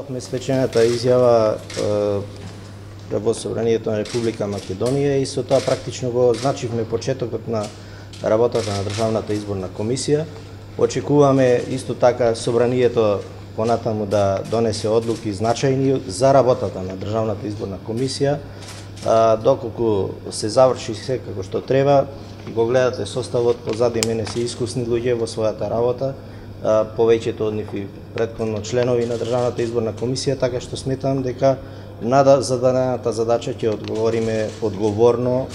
Поддржававме свечената изјава во Собранието на Република Македонија и со тоа практично го означивме почетокот на работата на Државната изборна комисија. Очекуваме исто така Собранието понатаму да донесе одлуки значајни за работата на Државната изборна комисија. Доколку се заврши се како што треба, го гледате составот, позади мене се искусни луѓе во својата работа, повеќето од нив и претходно членови на Државната изборна комисија, така што сметам дека на зададената задача ќе одговориме одговорно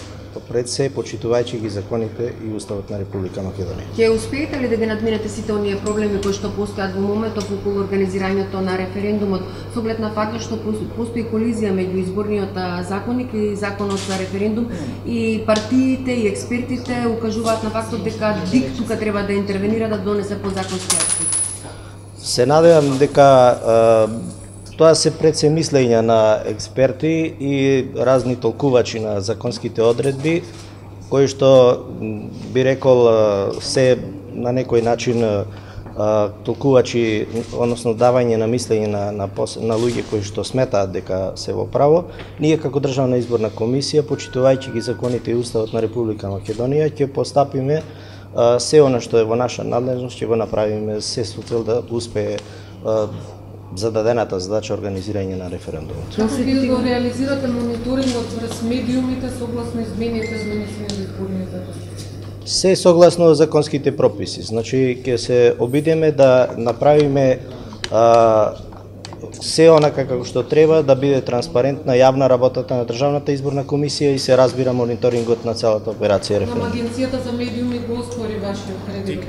пред се, почитувајќи ги законите и Уставот на Република Македонија. Ќе успеете ли да ги надминете сите оние проблеми кои што постојат во моментов околу организирањето на референдумот, со оглед на фактот што постои колизија меѓу изборниот законник и законот за референдум и партиите и експертите укажуваат на фактот дека ДИК тука треба да интервенира да донесе подзаконски акти? Се надевам дека тоа се пред се мислења на експерти и разни толкувачи на законските одредби, кои што би рекол се на некој начин толкувачи, односно давање на мислење на луѓе кои што сметаат дека се во право. Ние како Државна изборна комисија, почитувајќи ги законите и Уставот на Република Македонија, ќе постапиме се она што е во наша надлежност, ќе го направиме се со цел да успее зададената задача организирање на референдумот. Како ќе го реализирате мониторингот врз медиумите согласно измените на изборниот закон? Се согласно законските прописи. Значи ќе се обидеме да направиме се онака како што треба, да биде транспарентна јавна работата на Државната изборна комисија и се разбира мониторингот на целата операција референдум. Агенцијата за медиуми го оспори вашиот кредит.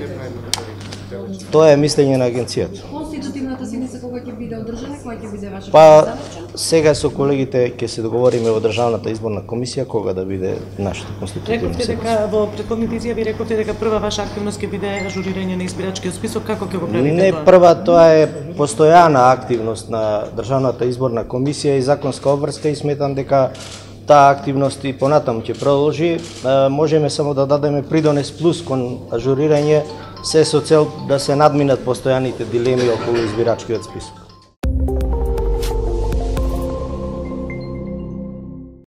Тоа е мислење на агенцијата. Конститутивната седница кога ќе биде одржана, кога ќе биде ваша задача? Сега со колегите ќе се договориме во Државната изборна комисија кога да биде нашата конститутивна седница. Рековте дека во претходните изјави рековте дека прва ваша активност ќе биде ажурирање на избирачкиот список, како ќе го правите тоа? Не прва, тоа е постојана активност на Државната изборна комисија и законска обврска и сметам дека таа активност и понатаму ќе продолжи. Можеме само да дадеме придонес плюс кон ажурирање се со цел да се надминат постојаните дилеми околу избирачкиот список.